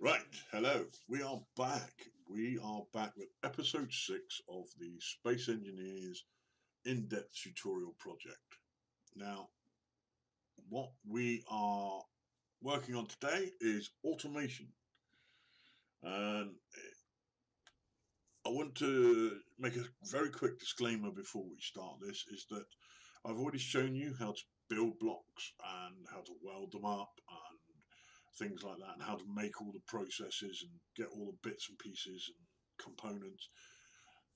Right, hello, we are back. We are back with episode 6 of the Space Engineers in-depth tutorial project. Now, what we are working on today is automation. And I want to make a very quick disclaimer before we start this, is that I've already shown you how to build blocks and how to weld them up and things like that, and how to make all the processes and get all the bits and pieces and components.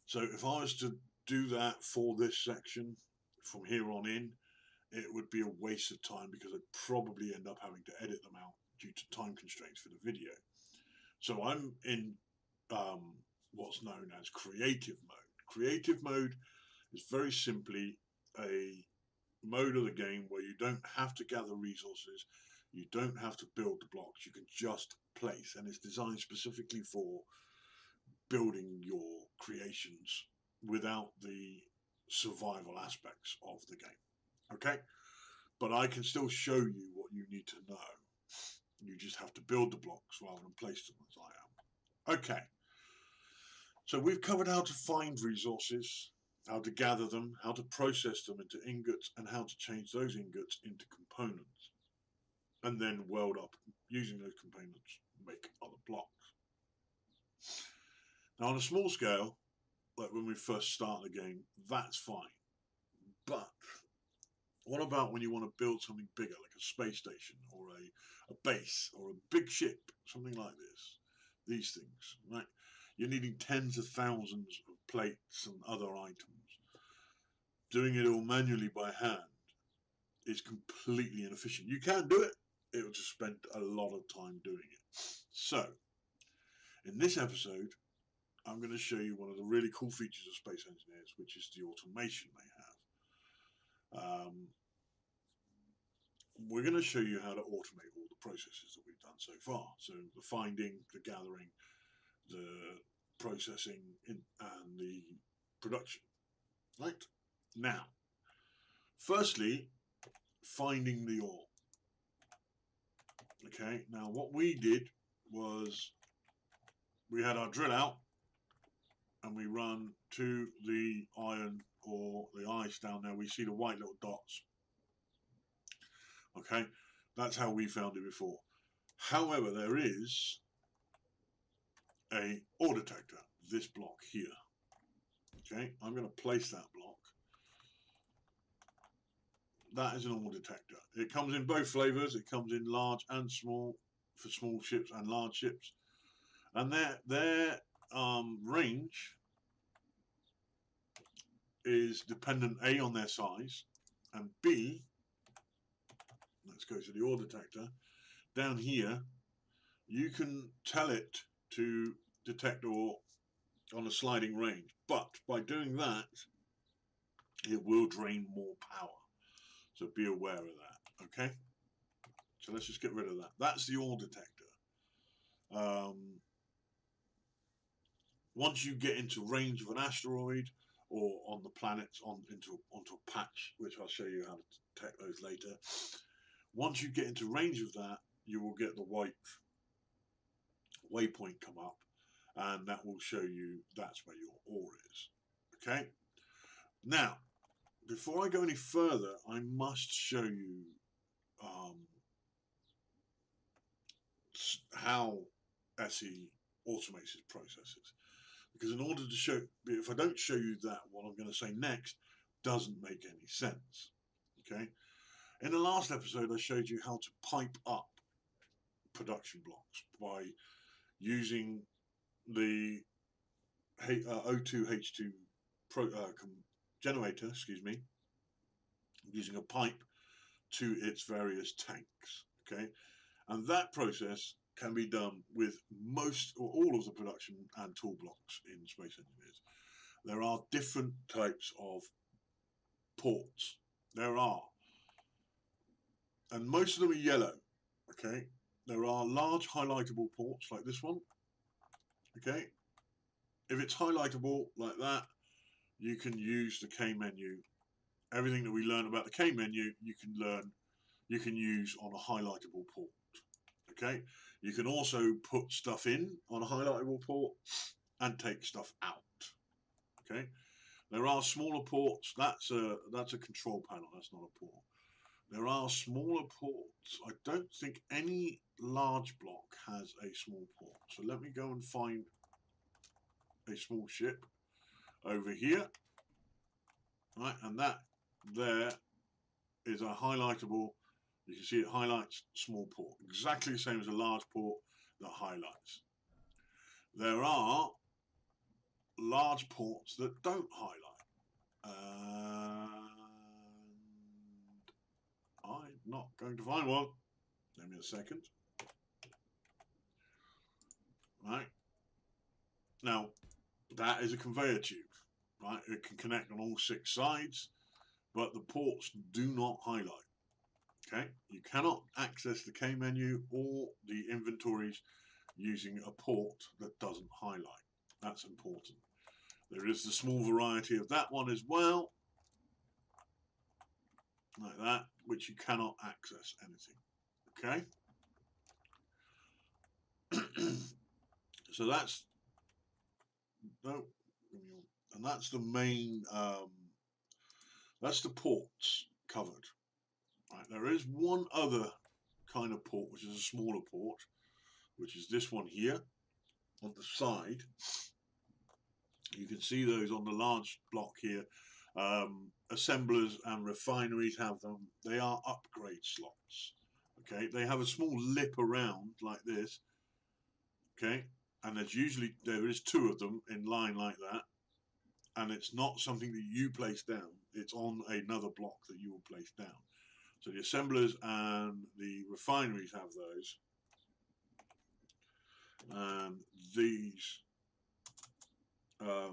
So if I was to do that for this section from here on in, it would be a waste of time because I'd probably end up having to edit them out due to time constraints for the video. So I'm in what's known as creative mode. Creative mode is very simply a mode of the game where you don't have to gather resources, you don't have to build the blocks, you can just place, and it's designed specifically for building your creations without the survival aspects of the game. Okay? But I can still show you what you need to know. You just have to build the blocks rather than place them as I am. Okay. So we've covered how to find resources, how to gather them, how to process them into ingots, and how to change those ingots into components. And then weld up, using those components, make other blocks. Now on a small scale, like when we first start the game, that's fine. But what about when you want to build something bigger, like a space station or a base or a big ship, something like this? These things, right? You're needing tens of thousands of plates and other items. Doing it all manually by hand is completely inefficient. You can do it, it will just spend a lot of time doing it. So, in this episode, I'm going to show you one of the really cool features of Space Engineers, which is the automation they have. We're going to show you how to automate all the processes that we've done so far. So the finding, the gathering, the processing, and the production. Right? Now, firstly, finding the ore. Okay, now what we did was we had our drill out and we run to the iron or the ice down there. We see the white little dots. Okay, that's how we found it before. However, there is a ore detector, this block here. Okay, I'm going to place that block. That is an ore detector. It comes in both flavors. It comes in large and small for small ships and large ships. And their range is dependent A on their size, and B, let's go to the ore detector, down here you can tell it to detect ore on a sliding range, but by doing that it will drain more power, so be aware of that. Okay, so let's just get rid of that. That's the ore detector. Once you get into range of an asteroid or on the planets onto a patch, which I'll show you how to detect those later, once you get into range of that, you will get the white waypoint come up, and that will show you that's where your ore is. Okay, now before I go any further, I must show you how SE automates its processes, because in order to show, if I don't show you that, what I'm going to say next doesn't make any sense. Okay, in the last episode I showed you how to pipe up production blocks by using the O2H2 generator, using a pipe to its various tanks. Okay, and that process can be done with most or all of the production and tool blocks in Space Engineers. There are different types of ports. There are, and most of them are yellow. Okay, there are large highlightable ports like this one. Okay, if it's highlightable like that, you can use the K menu. Everything that we learn about the K menu, you can use on a highlightable port. Okay, you can also put stuff in on a highlightable port and take stuff out. Okay, there are smaller ports. That's a control panel. That's not a port. There are smaller ports. I don't think any large block has a small port. So let me go and find a small ship over here. Right, and that there is a highlightable. You can see it highlights small port. Exactly the same as a large port that highlights. There are large ports that don't highlight. And I'm not going to find one. Give me a second. Right. Now, that is a conveyor tube. Right. It can connect on all 6 sides, but the ports do not highlight. Okay. You cannot access the K menu or the inventories using a port that doesn't highlight. That's important. There is the small variety of that one as well, like that, which you cannot access anything. Okay. So that's no, and that's the main. That's the ports covered. Right. There is one other kind of port, which is a smaller port, which is this one here on the side. You can see those on the large block here. Assemblers and refineries have them. They are upgrade slots. Okay, they have a small lip around like this. Okay, and there is 2 of them in line like that, and it's not something that you place down. It's on another block that you will place down. So the assemblers and the refineries have those, and these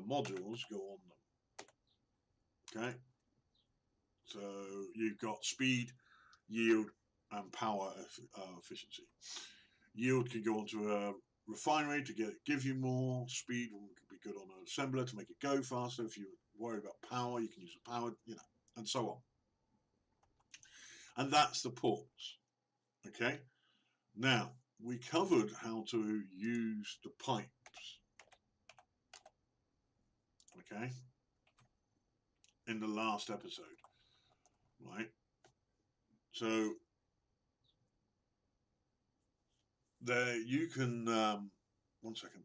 modules go on them. Okay, so you've got speed, yield, and power efficiency. Yield can go onto a refinery to give you more speed. Could be good on an assembler to make it go faster. If you worry about power, you can use a power, and so on. And that's the ports. Okay. Now we covered how to use the pipes. Okay. In the last episode, right? So there you can. 1 second.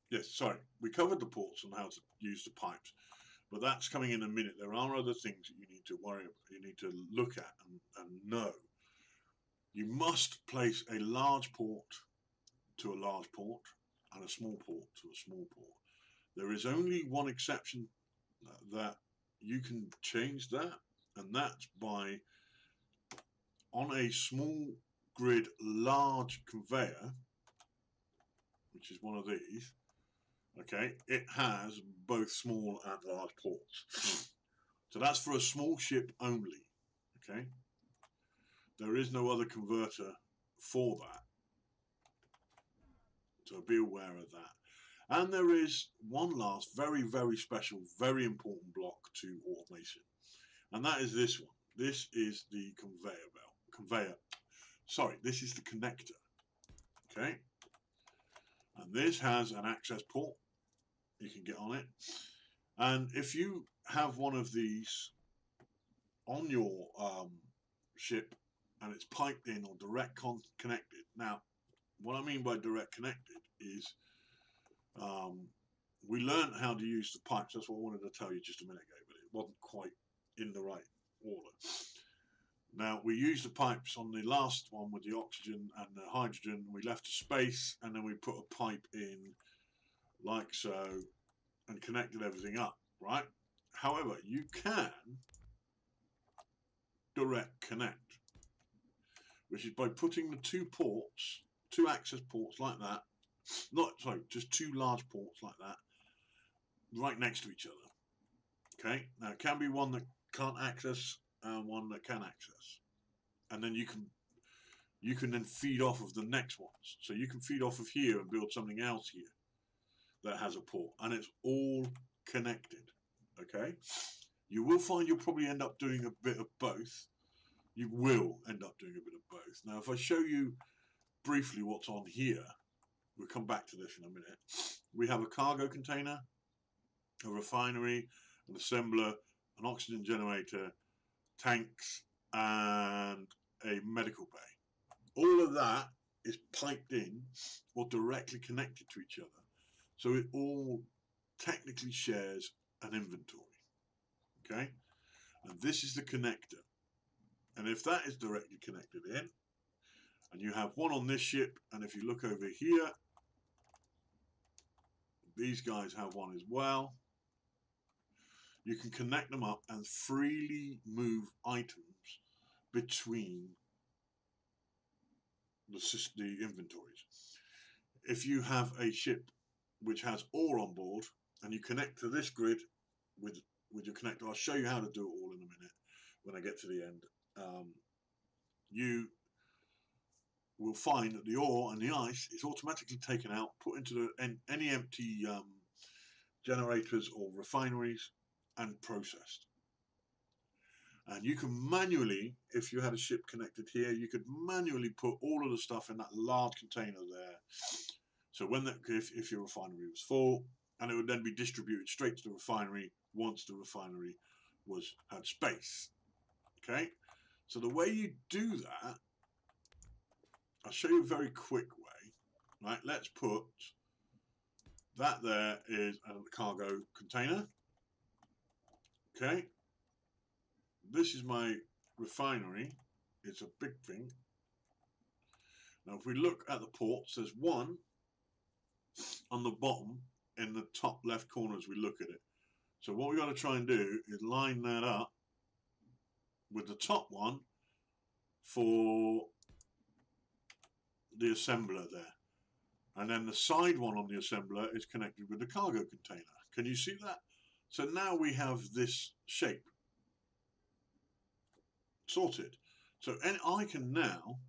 Yes, sorry. We covered the ports and how to use the pipes, but that's coming in a minute. There are other things that you need to worry about. You need to look at and know. You must place a large port to a large port and a small port to a small port. There is only one exception that you can change that, and that's by on a small grid large conveyor, which is one of these. Okay, it has both small and large ports. So that's for a small ship only. Okay, there is no other converter for that. So be aware of that. And there is one last very, very special, very important block to automation. And that is this one. This is the this is the connector. Okay. And this has an access port. You can get on it. And if you have one of these on your ship and it's piped in or direct connected. Now, what I mean by direct connected is we learned how to use the pipes. That's what I wanted to tell you just a minute ago, but it wasn't quite in the right order. Now, we used the pipes on the last one with the oxygen and the hydrogen. We left a space and then we put a pipe in like so and connected everything up, right? However, you can direct connect. which is by putting the two access ports like that, just two large ports like that, right next to each other. Okay, now it can be one that can't access and one that can access, and then you can then feed off of the next ones. So you can feed off of here and build something else here that has a port, and it's all connected. Okay, you will find you'll probably end up doing a bit of both. You will end up doing a bit of both. Now, if I show you briefly what's on here, we'll come back to this in a minute. We have a cargo container, a refinery, an assembler, an oxygen generator, tanks, and a medical bay. All of that is piped in or directly connected to each other. So it all technically shares an inventory. Okay? And this is the connector. And if that is directly connected in, and you have one on this ship, and if you look over here, these guys have one as well, you can connect them up and freely move items between the inventories. If you have a ship which has ore on board, and you connect to this grid with your connector, I'll show you how to do it all in a minute when I get to the end. You will find that the ore and the ice is automatically taken out, put into any empty generators or refineries, and processed. And you can manually, if you had a ship connected here, you could manually put all of the stuff in that large container there. So when if your refinery was full, and it would then be distributed straight to the refinery once the refinery had space. Okay, so the way you do that, I'll show you a very quick way. Right, let's put that there is a cargo container. Okay, this is my refinery. It's a big thing. Now if we look at the ports, there's one on the bottom in the top left corner as we look at it. So what we've got to try and do is line that up with the top one for the assembler there. And then the side one on the assembler is connected with the cargo container. Can you see that? So now we have this shape sorted. So I can now,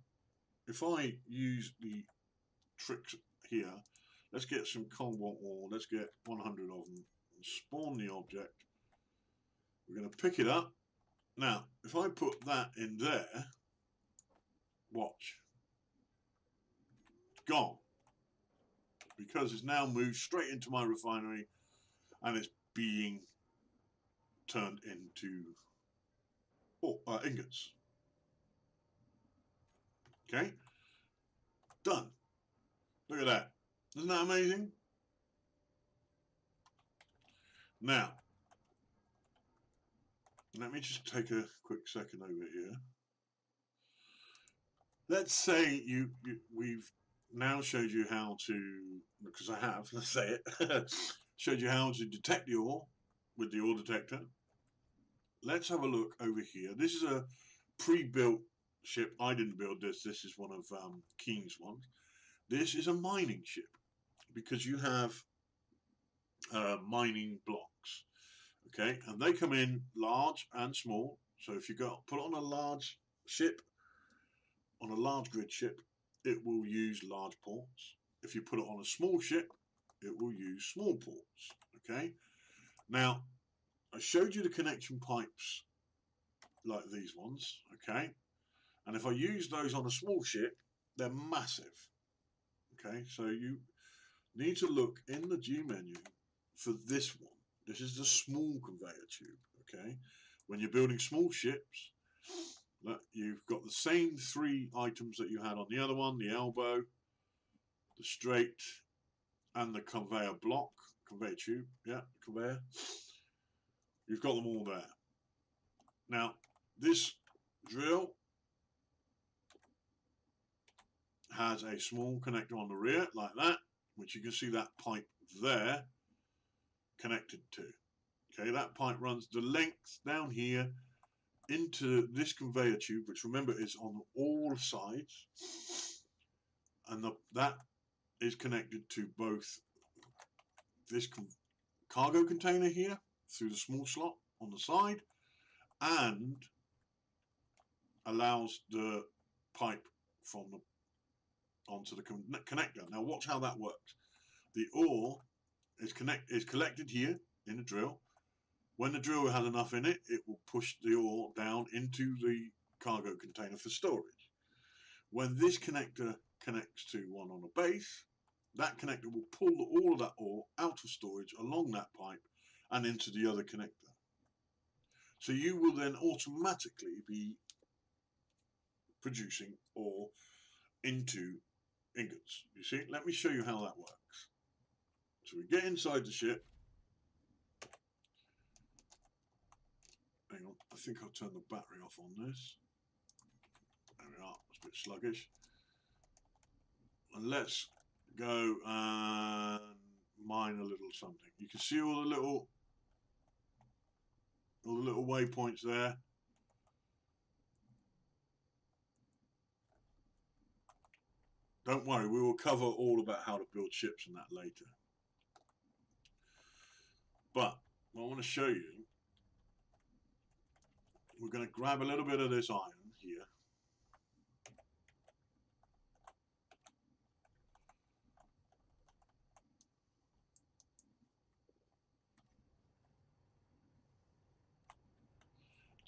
if I use the tricks here, let's get some cobalt ore, let's get 100 of them, and spawn the object. We're going to pick it up. Now, if I put that in there, watch, it's gone. Because it's now moved straight into my refinery and it's being turned into ingots. Okay, done. Look at that. Isn't that amazing? Now, let me just take a quick second over here. Let's say we've now showed you how to, because I have, let's say it, showed you how to detect the ore with the ore detector. Let's have a look over here. This is a pre-built ship. I didn't build this. This is one of Keen's ones. This is a mining ship because you have mining blocks. Okay, and they come in large and small. So if you put it on a large ship, on a large grid ship, it will use large ports. If you put it on a small ship, it will use small ports. Okay, now I showed you the connection pipes like these ones. Okay, and if I use those on a small ship, they're massive. Okay, so you need to look in the G menu for this one. This is the small conveyor tube. Okay, when you're building small ships, you've got the same three items that you had on the other one: the elbow, the straight, and the conveyor tube. Yeah, conveyor. You've got them all there. Now, this drill has a small connector on the rear, like that, which you can see that pipe there connected to. Okay, that pipe runs the length down here into this conveyor tube, which remember is on all sides, and that is connected to both this cargo container here through the small slot on the side, and allows the pipe from the onto the connector. Now watch how that works. The ore is collected here in the drill. When the drill has enough in it, it will push the ore down into the cargo container for storage. When this connector connects to one on the base, that connector will pull all of that ore out of storage along that pipe and into the other connector. So you will then automatically be producing ore into ingots. You see, let me show you how that works. So we get inside the ship. Hang on, I think I'll turn the battery off on this. There we are, it's a bit sluggish. And let's go and mine a little something. You can see all the little waypoints there. Don't worry, we will cover all about how to build ships and that later. But I want to show you, we're going to grab a little bit of this iron here.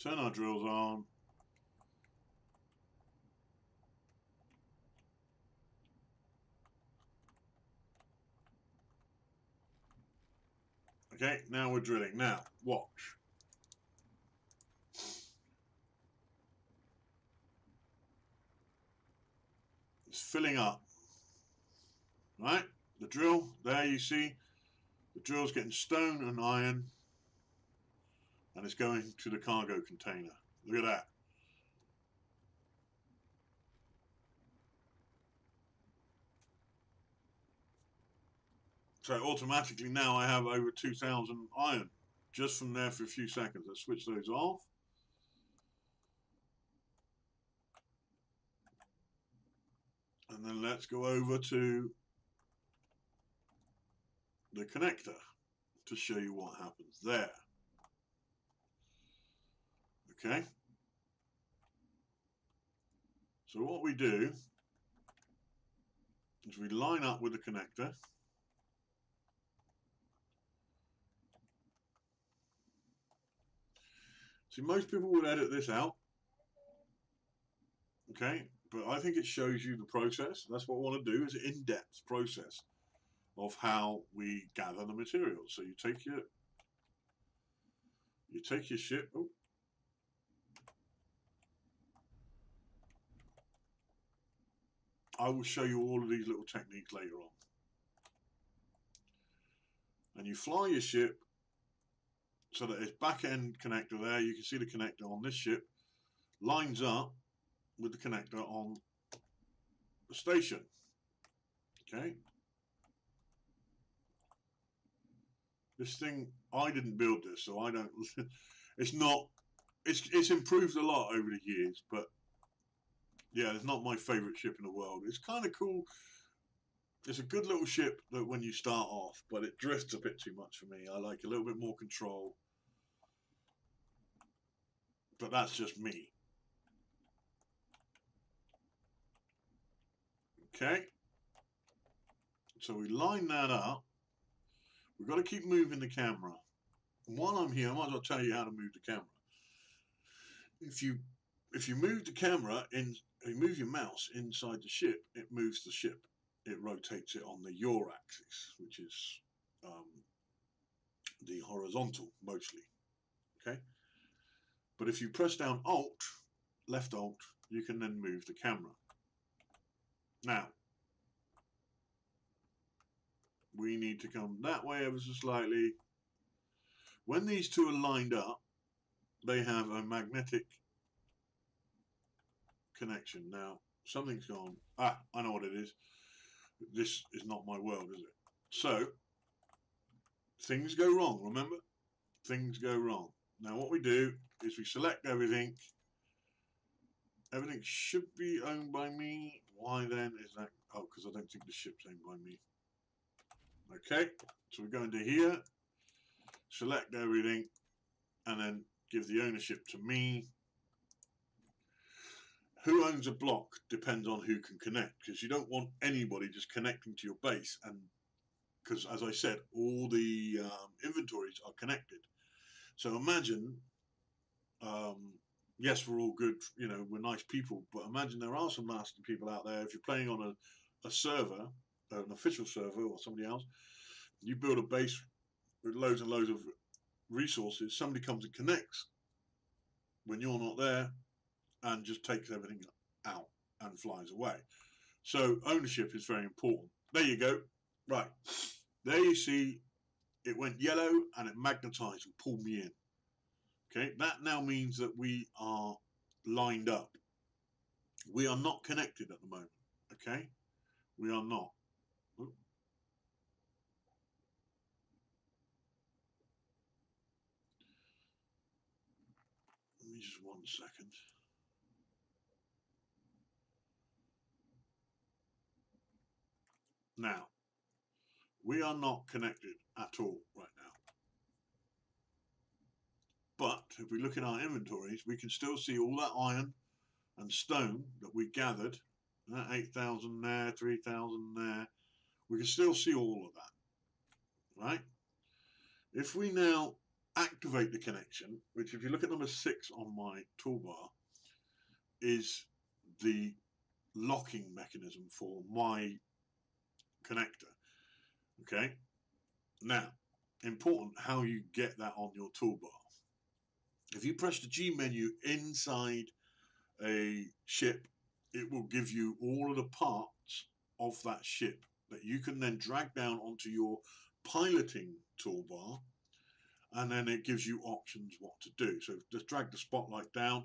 Turn our drills on. Okay, now we're drilling. Now, watch. It's filling up. Right? The drill, there you see, the drill's getting stone and iron, and it's going to the cargo container. Look at that. So automatically now I have over 2,000 iron just from there for a few seconds. Let's switch those off. And then let's go over to the connector to show you what happens there. Okay. So what we do is we line up with the connector. See, most people would edit this out. Okay, but I think it shows you the process. That's what I want to do, is an in-depth process of how we gather the materials. So you take your ship. Oh. I will show you all of these little techniques later on. And you fly your ship so that its back end connector there, you can see the connector on this ship, lines up with the connector on the station. Okay. This thing, I didn't build this, so I don't, it's improved a lot over the years, but yeah, it's not my favourite ship in the world. It's kind of cool. It's a good little ship that when you start off, but it drifts a bit too much for me. I like a little bit more control. But that's just me. Okay. So we line that up. We've got to keep moving the camera. And while I'm here, I might as well tell you how to move the camera. If you move the camera in, you move your mouse inside the ship, it moves the ship. It rotates it on the yaw axis, which is the horizontal mostly. Okay. But if you press down Alt, left Alt, you can then move the camera. Now, we need to come that way ever so slightly. When these two are lined up, they have a magnetic connection. Now, something's gone. Ah, I know what it is. This is not my world, is it? So, things go wrong, remember? Things go wrong. Now what we do is we select everything. Everything should be owned by me. Why then is that? Oh, because I don't think the ship's owned by me. Okay, so we go into here, select everything, and then give the ownership to me. Who owns a block depends on who can connect, because you don't want anybody just connecting to your base, and because as I said, all the inventories are connected. So imagine, yes, we're all good, you know, we're nice people, but imagine there are some nasty people out there. If you're playing on a server, an official server or somebody else, you build a base with loads and loads of resources, somebody comes and connects when you're not there and just takes everything out and flies away. So ownership is very important. There you go. Right. There you see it went yellow and it magnetized and pulled me in. Okay, that now means that we are lined up. We are not connected at the moment. Okay, we are not. Ooh. Let me just 1 second. Now, we are not connected at all right now. But if we look in our inventories, we can still see all that iron and stone that we gathered. 8,000 there, 3,000 there. We can still see all of that, right? If we now activate the connection, which if you look at number 6 on my toolbar, is the locking mechanism for my connector. Okay, now important how you get that on your toolbar. If you press the G menu inside a ship, it will give you all of the parts of that ship that you can then drag down onto your piloting toolbar, and then it gives you options what to do. So just drag the spotlight down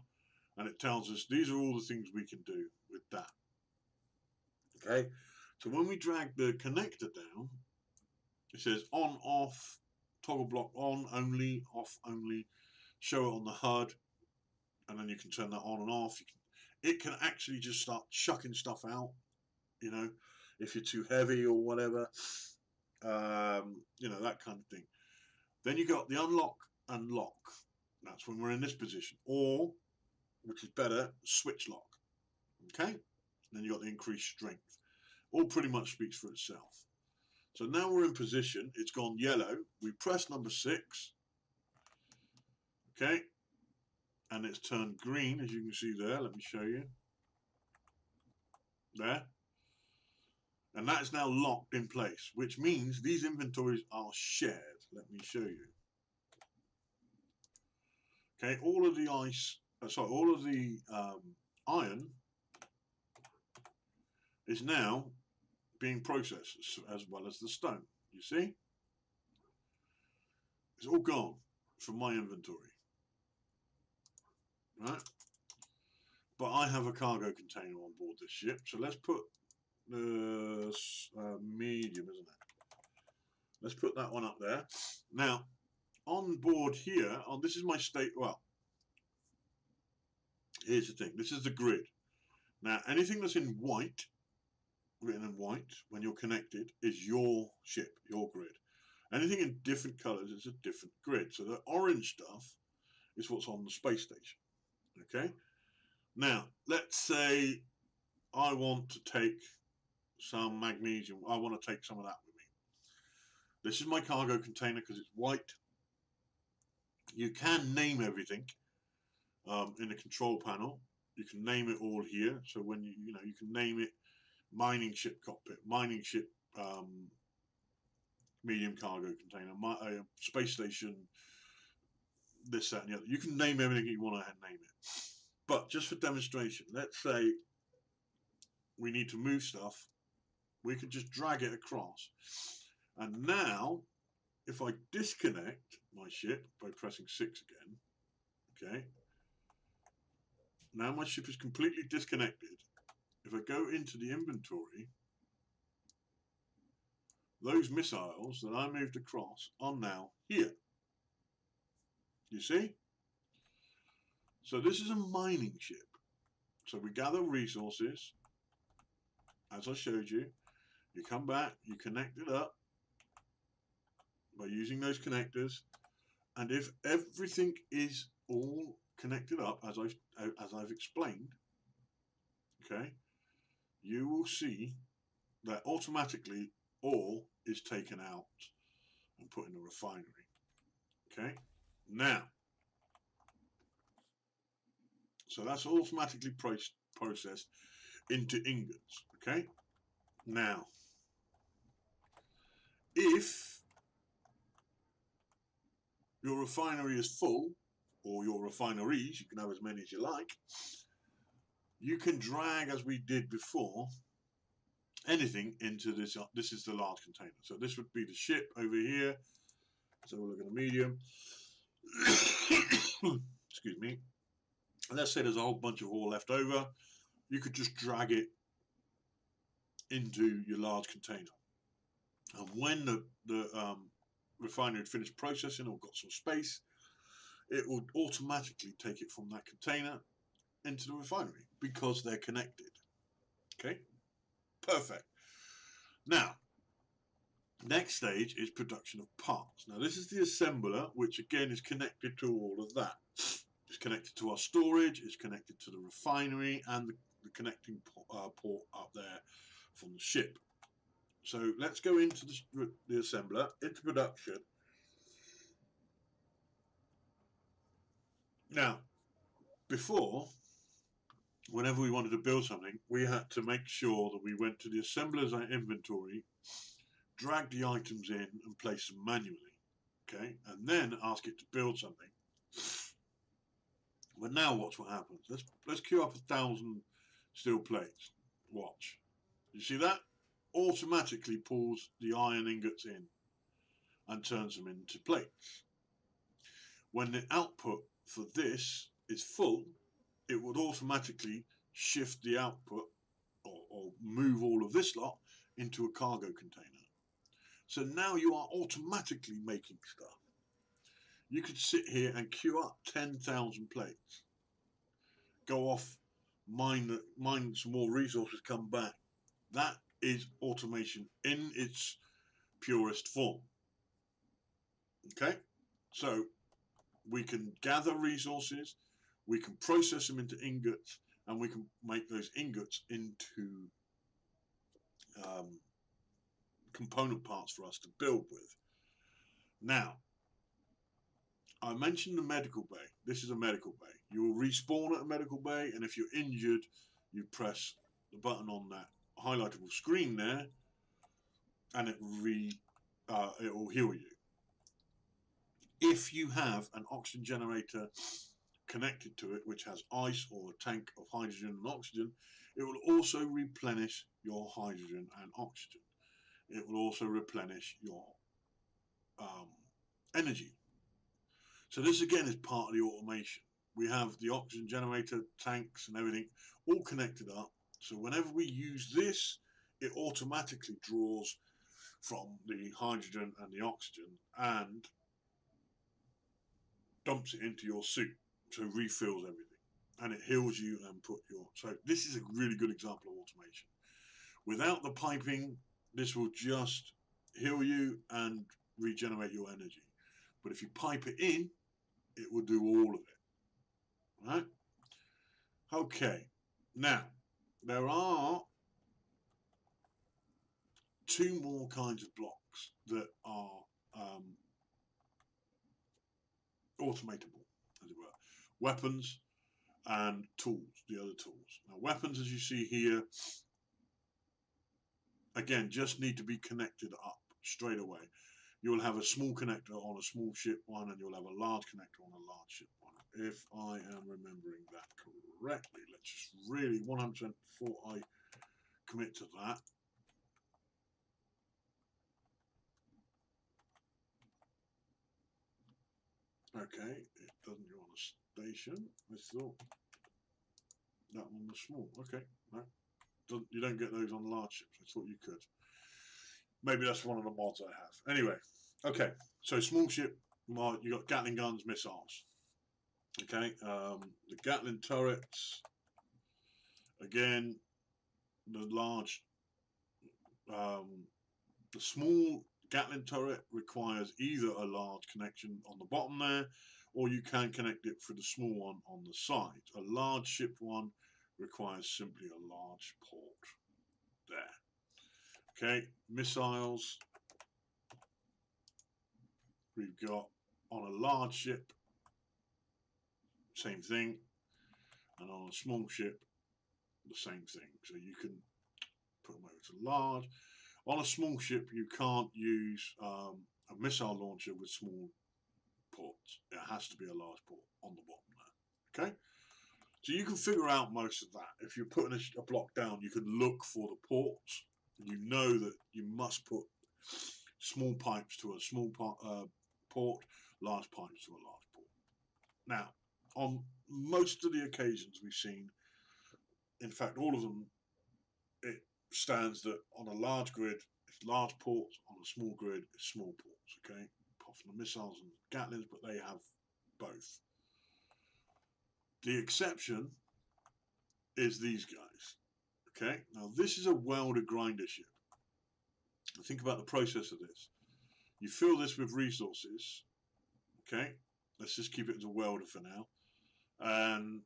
and it tells us these are all the things we can do with that. Okay, so when we drag the connector down, it says on, off, toggle block on only, off only, show it on the HUD, and then you can turn that on and off. It can actually just start chucking stuff out, you know, if you're too heavy or whatever, you know, that kind of thing. Then you got the unlock and lock. That's when we're in this position. Or, which is better, switch lock. Okay? Then you got the increased strength. All pretty much speaks for itself. So now we're in position. It's gone yellow. We press number 6. Okay? And it's turned green, as you can see there. Let me show you. There. And that is now locked in place, which means these inventories are shared. Let me show you. Okay, all of the all of the iron is now being processed as well as the stone. You see? It's all gone from my inventory. Right? But I have a cargo container on board this ship, so let's put the medium, isn't it? Let's put that one up there. Now, on board here, this is my state. Well, here's the thing. This is the grid. Now, anything that's in white, written in white, when you're connected, is your ship, your grid. Anything in different colours is a different grid. So the orange stuff is what's on the space station. Okay. Now, let's say I want to take some magnesium. I want to take some of that with me. This is my cargo container because it's white. You can name everything in the control panel. You can name it all here. So when you can name it mining ship cockpit, mining ship medium cargo container, space station, this, that, and the other. You can name everything you want to name it. But just for demonstration, let's say we need to move stuff. We could just drag it across. And now, if I disconnect my ship by pressing 6 again, okay, now my ship is completely disconnected. If I go into the inventory, those missiles that I moved across are now here. You see? So this is a mining ship. So we gather resources, as I showed you. You come back, you connect it up by using those connectors, and if everything is all connected up as I've explained, okay, you will see that automatically ore is taken out and put in a refinery. Okay, now, so that's automatically processed into ingots. Okay, now, if your refinery is full, or your refineries, you can have as many as you like, you can drag, as we did before, anything into this. This is the large container. So this would be the ship over here. So we'll look at a medium. Excuse me. And let's say there's a whole bunch of ore left over. You could just drag it into your large container. And when the refinery had finished processing or got some space, it will automatically take it from that container into the refinery because they're connected. Okay, perfect. Now, next stage is production of parts. Now, this is the assembler, which again is connected to all of that. It's connected to our storage, it's connected to the refinery, and the connecting port up there from the ship. So let's go into the assembler, into production. Now, before, whenever we wanted to build something, we had to make sure that we went to the assembler's inventory, drag the items in and place them manually, okay, and then ask it to build something. But now watch what happens. Let's queue up 1,000 steel plates. Watch. You see that? Automatically pulls the iron ingots in and turns them into plates. When the output for this is full, it would automatically shift the output or move all of this lot into a cargo container. So now you are automatically making stuff. You could sit here and queue up 10,000 plates, go off, mine some more resources, come back. That is automation in its purest form. Okay, so we can gather resources, we can process them into ingots, and we can make those ingots into component parts for us to build with. Now, I mentioned the medical bay. This is a medical bay. You will respawn at a medical bay, and if you're injured, you press the button on that highlightable screen there, and it will heal you. If you have an oxygen generator connected to it, which has ice or a tank of hydrogen and oxygen, it will also replenish your hydrogen and oxygen. It will also replenish your energy. So this again is part of the automation. We have the oxygen generator, tanks and everything all connected up. So whenever we use this, it automatically draws from the hydrogen and the oxygen and dumps it into your suit. So it refills everything and it heals you and so this is a really good example of automation. Without the piping, this will just heal you and regenerate your energy. But if you pipe it in, it will do all of it. Right? Okay. Now, there are two more kinds of blocks that are automatable, as it were. Weapons and tools, the other tools. Now, weapons, as you see here, again, just need to be connected up straight away. You'll have a small connector on a small ship one, and you'll have a large connector on a large ship one. If I am remembering that correctly, let's just really 100% before I commit to that. Okay, it doesn't go on a station. I thought that one was small. Okay, no, you don't get those on large ships. I thought you could. Maybe that's one of the mods I have. Anyway, okay, so small ship mod, you got Gatling guns, missiles. Okay, the Gatling turrets, again, the large, um, the small Gatling turret requires either a large connection on the bottom there, or you can connect it through the small one on the side. A large ship one requires simply a large port there. Okay, missiles, we've got on a large ship, same thing, and on a small ship, the same thing. So you can put them over to large. On a small ship, you can't use a missile launcher with small ports. It has to be a large port on the bottom there. Okay? So you can figure out most of that. If you're putting a block down, you can look for the ports. You know that you must put small pipes to a small port, large pipes to a large port. Now, on most of the occasions we've seen, in fact, all of them, it stands that on a large grid, it's large ports, on a small grid, it's small ports, okay? Apart from the missiles and Gatlings, but they have both. The exception is these guys, okay? Now, this is a welder grinder ship. Think about the process of this. You fill this with resources, okay? Let's just keep it as a welder for now. And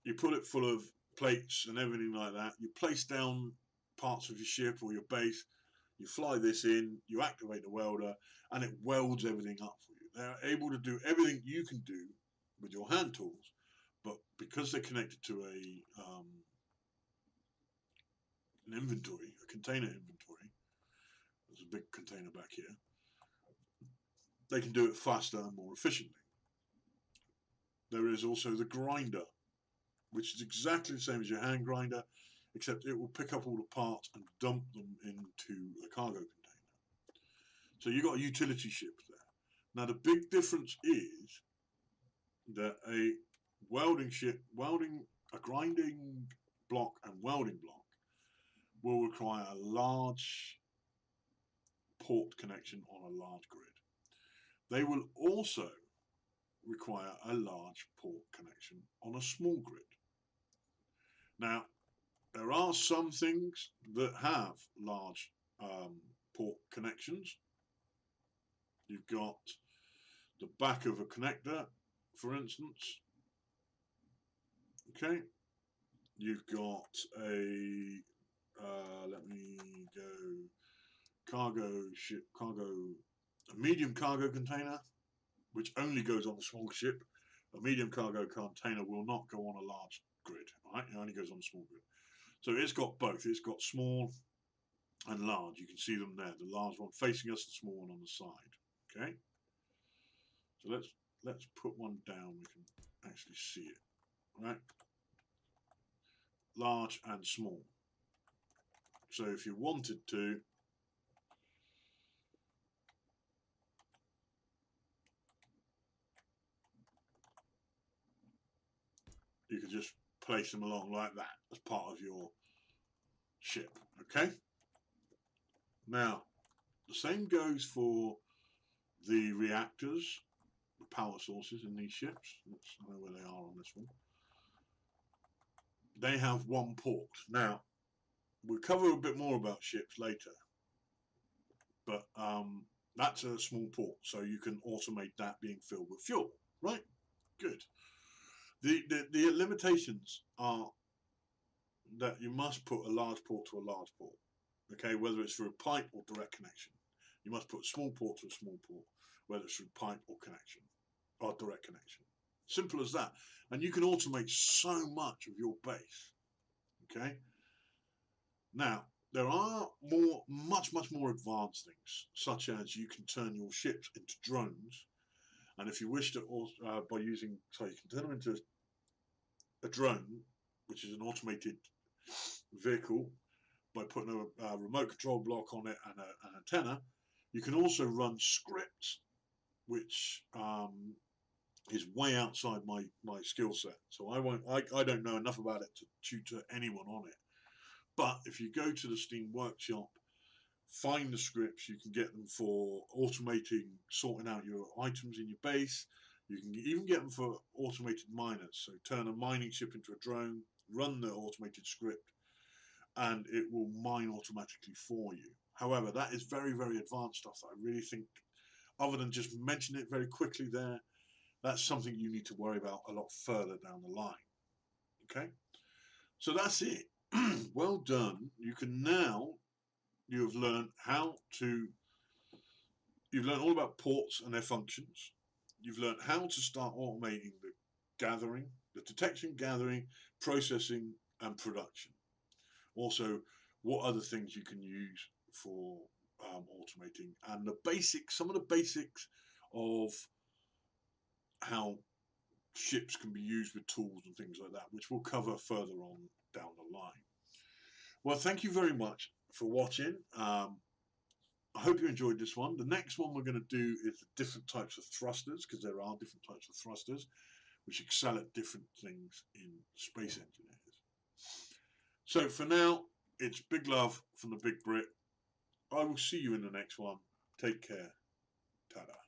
you put it full of plates and everything like that. You place down parts of your ship or your base. You fly this in, you activate the welder, and it welds everything up for you. They're able to do everything you can do with your hand tools, but because they're connected to an inventory, a container inventory, there's a big container back here, they can do it faster and more efficiently. There is also the grinder, which is exactly the same as your hand grinder, except it will pick up all the parts and dump them into a cargo container. So you've got a utility ship there. Now the big difference is that a grinding block and welding block will require a large port connection on a large grid. They will also require a large port connection on a small grid. Now, there are some things that have large port connections. You've got the back of a connector, for instance. Okay. You've got a, let me go, a medium cargo container, which only goes on a small ship. A medium cargo container will not go on a large grid, right? It only goes on a small grid. So it's got both. It's got small and large. You can see them there. The large one facing us, the small one on the side. Okay. So let's put one down. We can actually see it. Right. Large and small. So if you wanted to, you could just place them along like that as part of your ship. Okay. Now, the same goes for the reactors, the power sources in these ships. Let's know where they are on this one. They have one port. Now, we'll cover a bit more about ships later, but that's a small port, so you can automate that being filled with fuel, right? Good. The limitations are that you must put a large port to a large port, okay, whether it's through a pipe or direct connection. You must put a small port to a small port, whether it's through pipe or connection, or direct connection. Simple as that. And you can automate so much of your base, okay? Now, there are much more advanced things, such as you can turn your ships into drones. And if you wish to, by using, so you can turn them into a drone, which is an automated vehicle, by putting a remote control block on it and an antenna. You can also run scripts, which is way outside my skill set. So I don't know enough about it to tutor anyone on it. But if you go to the Steam Workshop, find the scripts, you can get them for automating, sorting out your items in your base, You can even get them for automated miners. So turn a mining ship into a drone, run the automated script, and it will mine automatically for you. However, that is very, very advanced stuff that I really think, other than just mention it very quickly there, that's something you need to worry about a lot further down the line. Okay? So that's it. Well done. You can now, you have learned you've learned all about ports and their functions. You've learned how to start automating the gathering, the detection, gathering, processing, and production. Also, what other things you can use for automating, and some of the basics of how ships can be used with tools and things like that, which we'll cover further on down the line. Well, thank you very much for watching. I hope you enjoyed this one. The next one we're going to do is the different types of thrusters, because there are different types of thrusters which excel at different things in space engineers. So for now, it's big love from the Big Brit. I will see you in the next one. Take care. Ta-da.